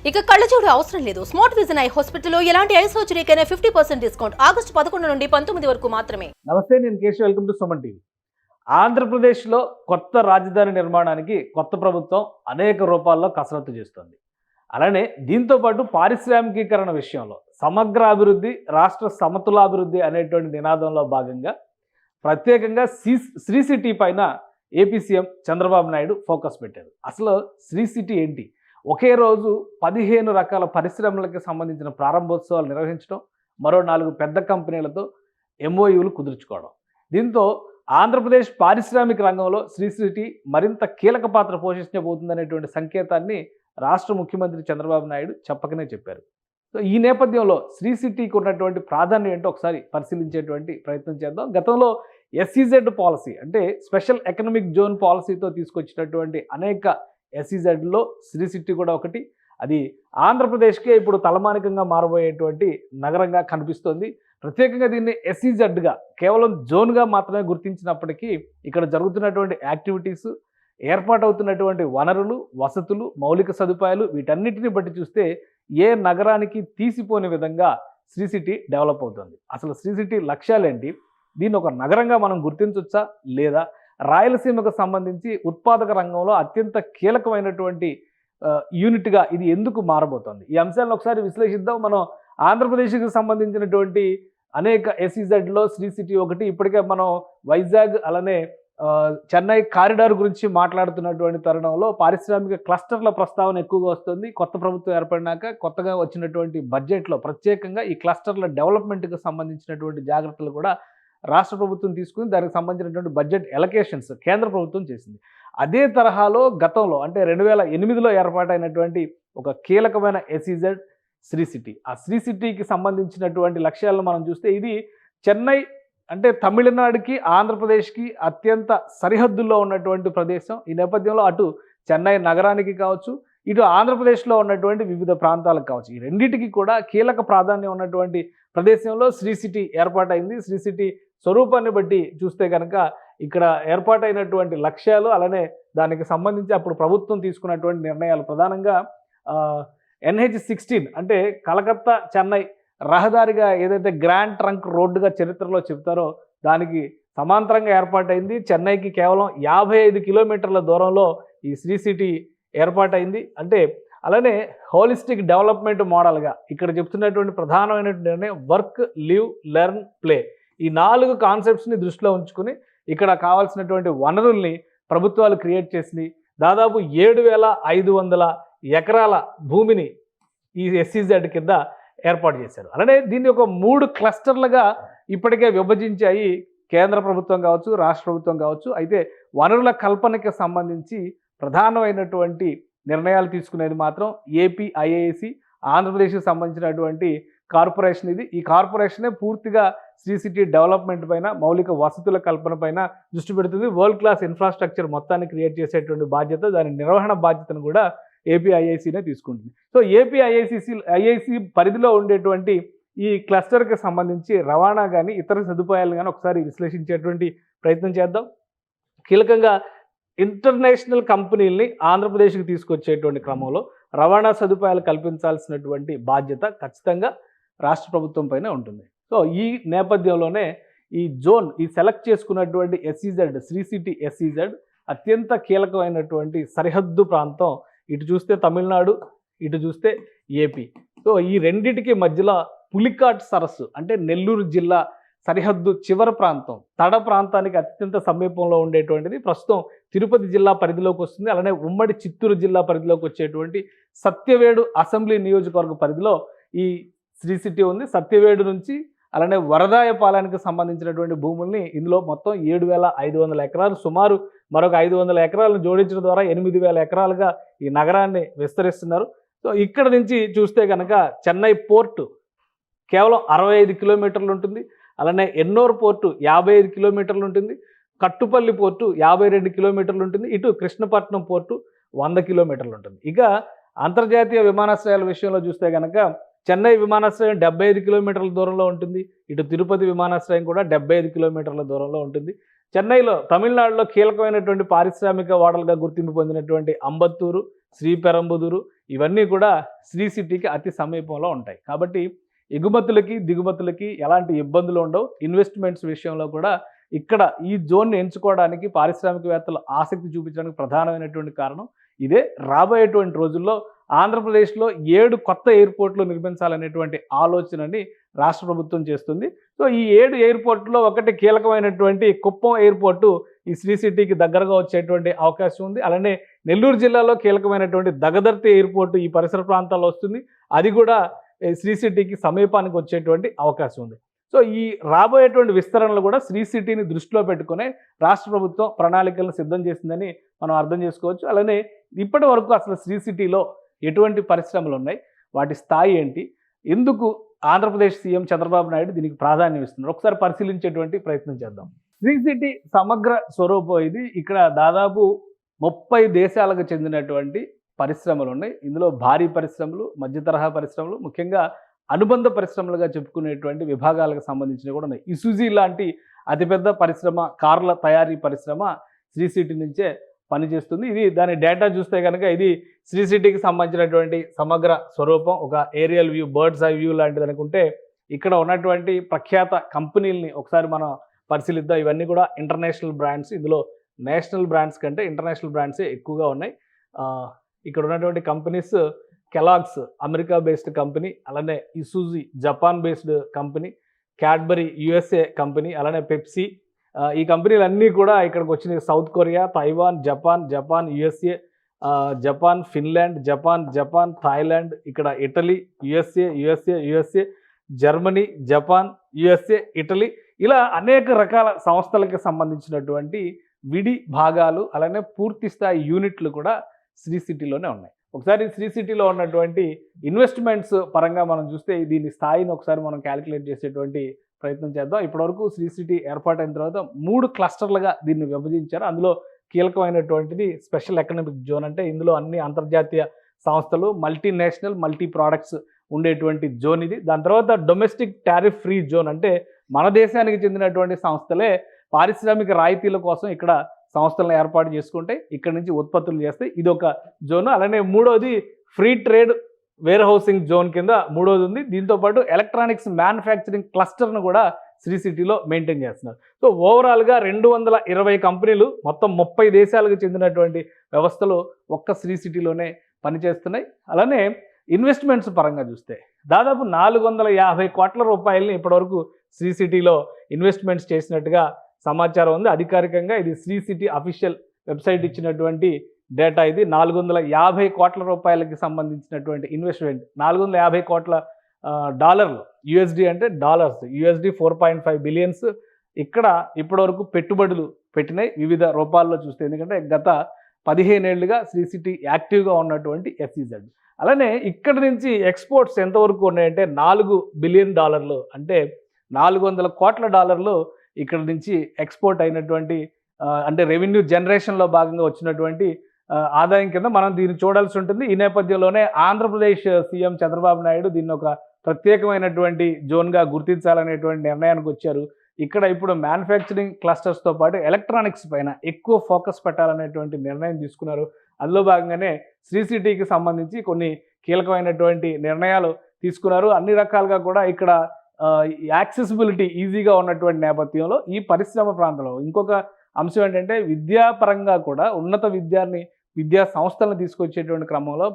ఇక కళ్ళజోడు అవసరం లేదు. స్మార్ట్ విజన్ ఐ హాస్పిటల్లో ఎలాంటి ఐ సర్జరీకైనా 50% డిస్కౌంట్. ఆగస్టు 11 నుండి 19 వరకు మాత్రమే. నమస్తే, నేను Keshav. Welcome to Suman TV. ఆంధ్రప్రదేశ్లో కొత్త రాజధాని నిర్మాణానికి కొత్త ప్రభుత్వం అనేక రూపాల్లో కసరత్తు చేస్తోంది. అలానే దీంతో పాటు పారిశ్రామికీకరణ విషయంలో సమగ్ర అభివృద్ధి, రాష్ట్ర సమతులాభివృద్ధి అనేటువంటి నినాదంలో భాగంగా ప్రత్యేకంగా శ్రీ సిటీ పైన AP CM Chandrababu Naidu focus పెట్టారు. అసలు శ్రీ సిటీ ఏంటి? ఒకే రోజు 15 రకాల పరిశ్రమలకు సంబంధించిన ప్రారంభోత్సవాలు నిర్వహించడం, మరో 4 పెద్ద కంపెనీలతో ఎంఓయూలు కుదుర్చుకోవడం. దీంతో ఆంధ్రప్రదేశ్ పారిశ్రామిక రంగంలో శ్రీ సిటీ మరింత కీలక పాత్ర పోషించబోతుందనేటువంటి సంకేతాన్ని రాష్ట్ర ముఖ్యమంత్రి చంద్రబాబు నాయుడు చెప్పకనే చెప్పారు. సో ఈ నేపథ్యంలో శ్రీ సిటీకి ఉన్నటువంటి ప్రాధాన్యం ఏంటో ఒకసారి పరిశీలించేటువంటి ప్రయత్నం చేద్దాం. గతంలో ఎస్ఈజెడ్ పాలసీ అంటే స్పెషల్ ఎకనామిక్ జోన్ పాలసీతో తీసుకొచ్చినటువంటి అనేక ఎస్ఈజెడ్లో శ్రీ సిటీ కూడా ఒకటి. అది ఆంధ్రప్రదేశ్కే ఇప్పుడు తలమానికంగా మారబోయేటువంటి నగరంగా కనిపిస్తోంది. ప్రత్యేకంగా దీన్ని ఎస్ఈజెడ్గా కేవలం జోన్గా మాత్రమే గుర్తించినప్పటికీ ఇక్కడ జరుగుతున్నటువంటి యాక్టివిటీస్, ఏర్పాటవుతున్నటువంటి వనరులు, వసతులు, మౌలిక సదుపాయాలు వీటన్నిటిని బట్టి చూస్తే ఏ నగరానికి తీసిపోని విధంగా శ్రీ సిటీ డెవలప్ అవుతుంది. అసలు శ్రీ సిటీ లక్ష్యాలేంటి? దీన్ని ఒక నగరంగా మనం గుర్తించవచ్చా లేదా? రాయలసీమకు సంబంధించి ఉత్పాదక రంగంలో అత్యంత కీలకమైనటువంటి యూనిట్గా ఇది ఎందుకు మారబోతోంది? ఈ అంశాలను ఒకసారి విశ్లేషిద్దాం. మనం ఆంధ్రప్రదేశ్కి సంబంధించినటువంటి అనేక ఎస్ఈజెడ్లో శ్రీ సిటీ ఒకటి. ఇప్పటికే మనం వైజాగ్ అలానే చెన్నై కారిడార్ గురించి మాట్లాడుతున్నటువంటి తరుణంలో పారిశ్రామిక క్లస్టర్ల ప్రస్తావన ఎక్కువగా వస్తుంది. కొత్త ప్రభుత్వం ఏర్పడినాక కొత్తగా వచ్చినటువంటి బడ్జెట్లో ప్రత్యేకంగా ఈ క్లస్టర్ల డెవలప్మెంట్కి సంబంధించినటువంటి జాగ్రత్తలు కూడా రాష్ట్ర ప్రభుత్వం తీసుకుని దానికి సంబంధించినటువంటి బడ్జెట్ ఎలకేషన్స్ కేంద్ర ప్రభుత్వం చేసింది. అదే తరహాలో గతంలో అంటే 2008లో ఏర్పాటైనటువంటి ఒక కీలకమైన ఎస్ఈజెడ్ శ్రీ సిటీ. ఆ శ్రీ సిటీకి సంబంధించినటువంటి లక్ష్యాలను మనం చూస్తే ఇది చెన్నై అంటే తమిళనాడుకి, ఆంధ్రప్రదేశ్కి అత్యంత సరిహద్దుల్లో ఉన్నటువంటి ప్రదేశం. ఈ నేపథ్యంలో అటు చెన్నై నగరానికి కావచ్చు, ఇటు ఆంధ్రప్రదేశ్లో ఉన్నటువంటి వివిధ ప్రాంతాలకు కావచ్చు, ఈ రెండింటికి కూడా కీలక ప్రాధాన్యం ఉన్నటువంటి ప్రదేశంలో శ్రీ సిటీ ఏర్పాటైంది. శ్రీ సిటీ స్వరూపాన్ని బట్టి చూస్తే కనుక ఇక్కడ ఏర్పాటైనటువంటి లక్ష్యాలు అలానే దానికి సంబంధించి అప్పుడు ప్రభుత్వం తీసుకున్నటువంటి నిర్ణయాలు ప్రధానంగా NH16 అంటే కలకత్తా చెన్నై రహదారిగా ఏదైతే గ్రాండ్ ట్రంక్ రోడ్డుగా చరిత్రలో చెప్తారో దానికి సమాంతరంగా ఏర్పాటైంది. చెన్నైకి కేవలం 55 కిలోమీటర్ల దూరంలో ఈ శ్రీ సిటీ ఏర్పాటైంది. అంటే అలానే హోలిస్టిక్ డెవలప్మెంట్ మోడల్గా ఇక్కడ చెప్తున్నటువంటి ప్రధానమైనటువంటి నిర్ణయం వర్క్, లివ్, లెర్న్, ప్లే. ఈ 4 కాన్సెప్ట్స్ని దృష్టిలో ఉంచుకుని ఇక్కడ కావాల్సినటువంటి వనరుల్ని ప్రభుత్వాలు క్రియేట్ చేసింది. దాదాపు 7,500 ఎకరాల భూమిని ఈ ఎస్ఈజెడ్ కింద ఏర్పాటు చేశారు. అలానే దీన్ని ఒక 3 క్లస్టర్లుగా ఇప్పటికే విభజించాయి కేంద్ర ప్రభుత్వం కావచ్చు, రాష్ట్ర ప్రభుత్వం కావచ్చు. అయితే వనరుల కల్పనకి సంబంధించి ప్రధానమైనటువంటి నిర్ణయాలు తీసుకునేది మాత్రం ఏపీఐఐసి, ఆంధ్రప్రదేశ్కి సంబంధించినటువంటి కార్పొరేషన్ ఇది. ఈ కార్పొరేషనే పూర్తిగా శ్రీ సిటీ డెవలప్మెంట్ పైన, మౌలిక వసతుల కల్పన పైన దృష్టి పెడుతుంది. వరల్డ్ క్లాస్ ఇన్ఫ్రాస్ట్రక్చర్ మొత్తాన్ని క్రియేట్ చేసేటువంటి బాధ్యత, దాని నిర్వహణ బాధ్యతను కూడా ఏపీఐఐసినే తీసుకుంటుంది. సో ఏపీఐఐసి పరిధిలో ఉండేటువంటి ఈ క్లస్టర్కి సంబంధించి రవాణా కానీ ఇతర సదుపాయాలు కానీ ఒకసారి విశ్లేషించేటువంటి ప్రయత్నం చేద్దాం. కీలకంగా ఇంటర్నేషనల్ కంపెనీల్ని ఆంధ్రప్రదేశ్కి తీసుకొచ్చేటువంటి క్రమంలో రవాణా సదుపాయాలు కల్పించాల్సినటువంటి బాధ్యత ఖచ్చితంగా రాష్ట్ర ప్రభుత్వం పైన ఉంటుంది. సో ఈ నేపథ్యంలోనే ఈ జోన్, ఈ సెలెక్ట్ చేసుకున్నటువంటి ఎస్ఈజెడ్, శ్రీ సిటీ ఎస్ఈజెడ్ అత్యంత కీలకమైనటువంటి సరిహద్దు ప్రాంతం. ఇటు చూస్తే తమిళనాడు, ఇటు చూస్తే ఏపీ. సో ఈ రెండిటికి మధ్యలో పులికాట్ సరస్సు అంటే నెల్లూరు జిల్లా సరిహద్దు చివరి ప్రాంతం, తడ ప్రాంతానికి అత్యంత సమీపంలో ఉండేటువంటిది ప్రస్తుతం తిరుపతి జిల్లా పరిధిలోకి వస్తుంది. అలానే ఉమ్మడి చిత్తూరు జిల్లా పరిధిలోకి వచ్చేటువంటి సత్యవేడు అసెంబ్లీ నియోజకవర్గ పరిధిలో ఈ శ్రీ సిటీ ఉంది. సత్యవేడు నుంచి అలానే వరదాయపాలెనికి సంబంధించినటువంటి భూముల్ని ఇందులో మొత్తం 7,500 ఎకరాలు, సుమారు మరొక 500 ఎకరాలను జోడించడం ద్వారా 8,000 ఎకరాలుగా ఈ నగరాన్ని విస్తరిస్తున్నారు. సో ఇక్కడ నుంచి చూస్తే కనుక చెన్నై పోర్టు కేవలం 65 కిలోమీటర్లు ఉంటుంది. అలానే ఎన్నోర్ పోర్టు 55 కిలోమీటర్లు ఉంటుంది. కట్టుపల్లి పోర్టు 52 కిలోమీటర్లు ఉంటుంది. ఇటు కృష్ణపట్నం పోర్టు 100 కిలోమీటర్లు ఉంటుంది. ఇక అంతర్జాతీయ విమానాశ్రయాల విషయంలో చూస్తే కనుక చెన్నై విమానాశ్రయం 75 కిలోమీటర్ల దూరంలో ఉంటుంది. ఇటు తిరుపతి విమానాశ్రయం కూడా 75 కిలోమీటర్ల దూరంలో ఉంటుంది. చెన్నైలో తమిళనాడులో కీలకమైనటువంటి పారిశ్రామిక వాడలుగా గుర్తింపు పొందినటువంటి అంబత్తూరు, శ్రీపెరంబుదూరు, ఇవన్నీ కూడా శ్రీ సిటీకి అతి సమీపంలో ఉంటాయి. కాబట్టి ఎగుమతులకి దిగుమతులకి ఎలాంటి ఇబ్బందులు ఉండవు. ఇన్వెస్ట్మెంట్స్ విషయంలో కూడా ఇక్కడ ఈ జోన్‌ని ఎంచుకోవడానికి పారిశ్రామికవేత్తలు ఆసక్తి చూపించడానికి ప్రధానమైనటువంటి కారణం ఇదే. రాబోయేటువంటి రోజుల్లో ఆంధ్రప్రదేశ్లో 7 కొత్త ఎయిర్‌పోర్ట్‌లు నిర్మించాలనేటువంటి ఆలోచనని రాష్ట్ర ప్రభుత్వం చేస్తుంది. సో ఈ 7 ఎయిర్‌పోర్ట్‌లో ఒకటి కీలకమైనటువంటి కుప్పం ఎయిర్‌పోర్టు ఈ శ్రీ సిటీకి దగ్గరగా వచ్చేటువంటి అవకాశం ఉంది. అలానే నెల్లూరు జిల్లాలో కీలకమైనటువంటి దగదర్తి ఎయిర్‌పోర్టు ఈ పరిసర ప్రాంతాల్లో వస్తుంది. అది కూడా శ్రీ సిటీకి సమీపానికి వచ్చేటువంటి అవకాశం ఉంది. సో ఈ రాబోయేటువంటి విస్తరణలు కూడా శ్రీ సిటీని దృష్టిలో పెట్టుకునే రాష్ట్ర ప్రభుత్వం ప్రణాళికలను సిద్ధం చేసిందని మనం అర్థం చేసుకోవచ్చు. అలానే ఇప్పటి వరకు అసలు శ్రీ సిటీలో ఎటువంటి పరిశ్రమలు ఉన్నాయి, వాటి స్థాయి ఏంటి, ఎందుకు ఆంధ్రప్రదేశ్ సీఎం చంద్రబాబు నాయుడు దీనికి ప్రాధాన్యం ఇస్తున్నారు, ఒకసారి పరిశీలించేటువంటి ప్రయత్నం చేద్దాం. శ్రీ సిటీ సమగ్ర స్వరూపం ఇది. ఇక్కడ దాదాపు 30 దేశాలకు చెందినటువంటి పరిశ్రమలు ఉన్నాయి. ఇందులో భారీ పరిశ్రమలు, మధ్య తరహా పరిశ్రమలు, ముఖ్యంగా అనుబంధ పరిశ్రమలుగా చెప్పుకునేటువంటి విభాగాలకు సంబంధించినవి కూడా ఉన్నాయి. ఇసుజీ లాంటి అతిపెద్ద పరిశ్రమ, కార్ల తయారీ పరిశ్రమ శ్రీ సిటీ నుంచే పనిచేస్తుంది. ఇది దాని డేటా చూస్తే కనుక ఇది శ్రీ సిటీకి సంబంధించినటువంటి సమగ్ర స్వరూపం. ఒక aerial view, bird's eye view లాంటిది అనుకుంటే ఇక్కడ ఉన్నటువంటి ప్రఖ్యాత కంపెనీలని ఒకసారి మనం పరిశీలిద్దాం. ఇవన్నీ కూడా ఇంటర్నేషనల్ బ్రాండ్స్. ఇందులో నేషనల్ బ్రాండ్స్ కంటే ఇంటర్నేషనల్ బ్రాండ్సే ఎక్కువగా ఉన్నాయి. ఇక్కడ ఉన్నటువంటి companies Kellogg's America based company, అలానే Isuzu Japan based company, Cadbury USA company, అలానే పెప్సీ. ఈ కంపెనీలన్నీ కూడా ఇక్కడికి వచ్చినాయి. South Korea, Taiwan, Japan USA, Japan, Finland, Japan, Thailand, ఇక్కడ Italy, USA, Germany, Japan, USA, Italy, ఇలా అనేక రకాల సంస్థలకు సంబంధించినటువంటి విడి భాగాలు అలానే పూర్తి స్థాయి యూనిట్లు కూడా శ్రీ సిటీలోనే ఉన్నాయి. ఒకసారి శ్రీ సిటీలో ఉన్నటువంటి ఇన్వెస్ట్మెంట్స్ పరంగా మనం చూస్తే దీని స్థాయిని ఒకసారి మనం క్యాలిక్యులేట్ చేసేటువంటి ప్రయత్నం చేద్దాం. ఇప్పటివరకు శ్రీ సిటీ ఏర్పాటైన తర్వాత 3 క్లస్టర్లుగా దీన్ని విభజించారు. అందులో కీలకమైనటువంటిది స్పెషల్ ఎకనామిక్ జోన్. అంటే ఇందులో అన్ని అంతర్జాతీయ సంస్థలు, మల్టీనేషనల్, మల్టీ ప్రోడక్ట్స్ ఉండేటువంటి జోన్ ఇది. దాని తర్వాత డొమెస్టిక్ టారిఫ్ ఫ్రీ జోన్, అంటే మన దేశానికి చెందినటువంటి సంస్థలే పారిశ్రామిక రాయితీల కోసం ఇక్కడ సంస్థలను ఏర్పాటు చేసుకుంటే ఇక్కడ నుంచి ఉత్పత్తులు చేస్తే ఇది ఒక జోను. అలానే మూడోది free trade warehousing zone కింద మూడోది ఉంది. దీంతోపాటు ఎలక్ట్రానిక్స్ మ్యానుఫ్యాక్చరింగ్ క్లస్టర్ను కూడా శ్రీ సిటీలో మెయింటైన్ చేస్తున్నారు. సో ఓవరాల్గా 220 కంపెనీలు, మొత్తం 30 దేశాలకు చెందినటువంటి వ్యవస్థలు ఒక్క శ్రీ సిటీలోనే పనిచేస్తున్నాయి. అలానే ఇన్వెస్ట్మెంట్స్ పరంగా చూస్తే దాదాపు 450 కోట్ల రూపాయలని ఇప్పటివరకు శ్రీ సిటీలో ఇన్వెస్ట్మెంట్స్ చేసినట్టుగా సమాచారం ఉంది. అధికారికంగా ఇది శ్రీ సిటీ అఫీషియల్ వెబ్సైట్ ఇచ్చినటువంటి డేటా. ఇది 450 కోట్ల రూపాయలకి సంబంధించినటువంటి ఇన్వెస్ట్మెంట్. 450 కోట్ల డాలర్లు, యూఎస్డి అంటే డాలర్స్, యూఎస్డి 4.5 బిలియన్స్ ఇక్కడ ఇప్పటివరకు పెట్టుబడులు పెట్టినాయి వివిధ రూపాల్లో చూస్తే. ఎందుకంటే గత 15 ఏళ్లుగా శ్రీ సిటీ యాక్టివ్గా ఉన్నటువంటి ఎస్ఈజెడ్. అలానే ఇక్కడ నుంచి ఎక్స్పోర్ట్స్ ఎంతవరకు ఉన్నాయంటే $4 బిలియన్, అంటే $400 కోట్ల ఇక్కడ నుంచి ఎక్స్పోర్ట్ అయినటువంటి, అంటే రెవెన్యూ జనరేషన్లో భాగంగా వచ్చినటువంటి ఆదాయం కింద మనం దీన్ని చూడాల్సి ఉంటుంది. ఈ నేపథ్యంలోనే ఆంధ్రప్రదేశ్ సీఎం చంద్రబాబు నాయుడు దీన్ని ఒక ప్రత్యేకమైనటువంటి జోన్గా గుర్తించాలనేటువంటి నిర్ణయానికి వచ్చారు. ఇక్కడ ఇప్పుడు మ్యానుఫ్యాక్చరింగ్ క్లస్టర్స్తో పాటు ఎలక్ట్రానిక్స్ పైన ఎక్కువ ఫోకస్ పెట్టాలనేటువంటి నిర్ణయం తీసుకున్నారు. అందులో భాగంగానే శ్రీ సిటీకి సంబంధించి కొన్ని కీలకమైనటువంటి నిర్ణయాలు తీసుకున్నారు. అన్ని రకాలుగా కూడా ఇక్కడ యాక్సెసిబిలిటీ ఈజీగా ఉన్నటువంటి నేపథ్యంలో ఈ పరిశ్రమ ప్రాంతంలో ఇంకొక అంశం ఏంటంటే విద్యాపరంగా కూడా ఉన్నత విద్యా సంస్థలను తీసుకొచ్చేటువంటి క్రమంలో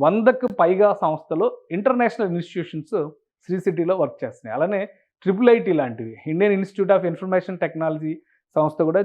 100కు పైగా సంస్థలు ఇంటర్నేషనల్ ఇన్స్టిట్యూషన్స్ శ్రీ సిటీలో వర్క్ చేస్తున్నాయి. అలానే IIIT లాంటివి, Indian institute of information technology సంస్థ కూడా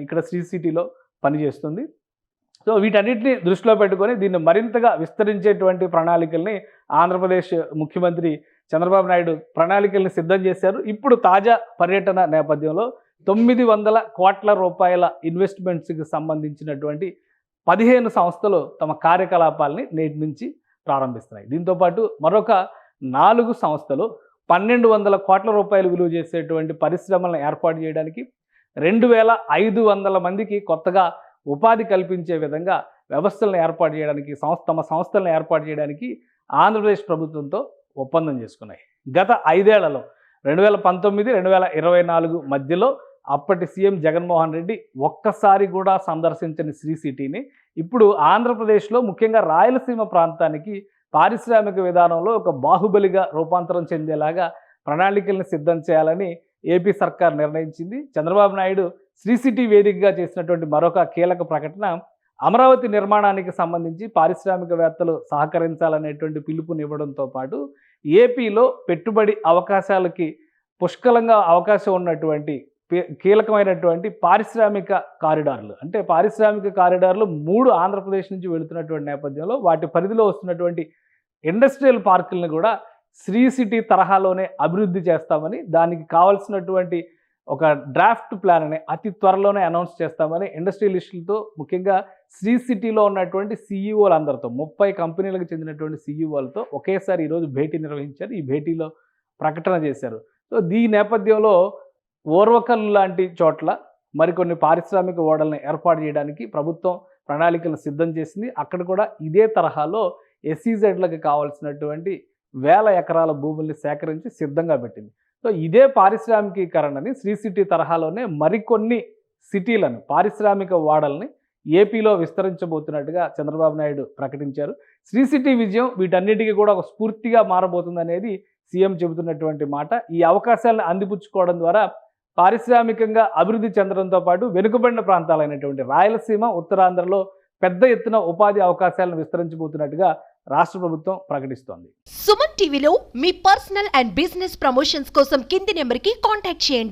ఇక్కడ శ్రీ సిటీలో పనిచేస్తుంది. సో వీటన్నిటిని దృష్టిలో పెట్టుకొని దీన్ని మరింతగా విస్తరించేటువంటి ప్రణాళికల్ని ఆంధ్రప్రదేశ్ ముఖ్యమంత్రి చంద్రబాబు నాయుడు ప్రణాళికల్ని సిద్ధం చేశారు. ఇప్పుడు తాజా పర్యటన నేపథ్యంలో 900 కోట్ల రూపాయల ఇన్వెస్ట్మెంట్స్కి సంబంధించినటువంటి 15 సంస్థలు తమ కార్యకలాపాలని నేటి నుంచి ప్రారంభిస్తున్నాయి. దీంతోపాటు మరొక 4 సంస్థలు 1200 కోట్ల రూపాయలు విలువ చేసేటువంటి పరిశ్రమలను ఏర్పాటు చేయడానికి, 2500 మందికి కొత్తగా ఉపాధి కల్పించే విధంగా వ్యవస్థలను ఏర్పాటు చేయడానికి, తమ సంస్థలను ఏర్పాటు చేయడానికి ఆంధ్రప్రదేశ్ ప్రభుత్వంతో ఒప్పందం చేసుకున్నాయి. గత 5 ఏళ్లలో 2019, 2024 మధ్యలో అప్పటి సీఎం జగన్మోహన్ రెడ్డి ఒక్కసారి కూడా సందర్శించని శ్రీ సిటీని ఇప్పుడు ఆంధ్రప్రదేశ్లో ముఖ్యంగా రాయలసీమ ప్రాంతానికి పారిశ్రామిక విధానంలో ఒక బాహుబలిగా రూపాంతరం చెందేలాగా ప్రణాళికల్ని సిద్ధం చేయాలని ఏపీ సర్కార్ నిర్ణయించింది. చంద్రబాబు నాయుడు శ్రీ సిటీ వేదికగా చేసినటువంటి మరొక కీలక ప్రకటన అమరావతి నిర్మాణానికి సంబంధించి పారిశ్రామికవేత్తలు సహకరించాలనేటువంటి పిలుపునివ్వడంతో పాటు ఏపీలో పెట్టుబడి అవకాశాలకి పుష్కలంగా అవకాశం ఉన్నటువంటి కీలకమైనటువంటి పారిశ్రామిక కారిడార్లు, అంటే పారిశ్రామిక కారిడార్లు 3 ఆంధ్రప్రదేశ్ నుంచి వెళుతున్నటువంటి నేపథ్యంలో వాటి పరిధిలో వస్తున్నటువంటి ఇండస్ట్రియల్ పార్కులను కూడా శ్రీ సిటీ తరహాలోనే అభివృద్ధి చేస్తామని, దానికి కావాల్సినటువంటి ఒక డ్రాఫ్ట్ ప్లాన్ని అతి త్వరలోనే అనౌన్స్ చేస్తామని ఇండస్ట్రియలిస్టులతో, ముఖ్యంగా శ్రీ సిటీలో ఉన్నటువంటి సీఈఓలందరితో 30 కంపెనీలకు చెందినటువంటి సీఈఓలతో ఒకేసారి ఈరోజు భేటీ నిర్వహించారు. ఈ భేటీలో ప్రకటన చేశారు. సో ఈ నేపథ్యంలో ఓర్వకల్ లాంటి చోట్ల మరికొన్ని పారిశ్రామిక ఓడలను ఏర్పాటు చేయడానికి ప్రభుత్వం ప్రణాళికలను సిద్ధం చేసింది. అక్కడ కూడా ఇదే తరహాలో ఎస్ఈజెడ్లకు కావాల్సినటువంటి 1000 ఎకరాల భూముల్ని సేకరించి సిద్ధంగా పెట్టింది. సో ఇదే పారిశ్రామికీకరణని శ్రీ సిటీ తరహాలోనే మరికొన్ని సిటీలను, పారిశ్రామిక వాడల్ని ఏపీలో విస్తరించబోతున్నట్టుగా చంద్రబాబు నాయుడు ప్రకటించారు. శ్రీ సిటీ విజయం వీటన్నిటికీ కూడా ఒక స్ఫూర్తిగా మారబోతుందనేది సీఎం చెబుతున్నటువంటి మాట. ఈ అవకాశాలను అందిపుచ్చుకోవడం ద్వారా పారిశ్రామికంగా అభివృద్ధి చెందడంతో పాటు వెనుకబడిన ప్రాంతాలైనటువంటి రాయలసీమ, ఉత్తరాంధ్రలో పెద్ద ఎత్తున ఉపాధి అవకాశాలను విస్తరించబోతున్నట్టుగా రాష్ట్ర ప్రభుత్వం ప్రకటిస్తోంది. సుమన్ టీవీలో మీ పర్సనల్ అండ్ బిజినెస్ ప్రమోషన్స్ కోసం కింది నెంబర్కి కాంటాక్ట్ చేయండి.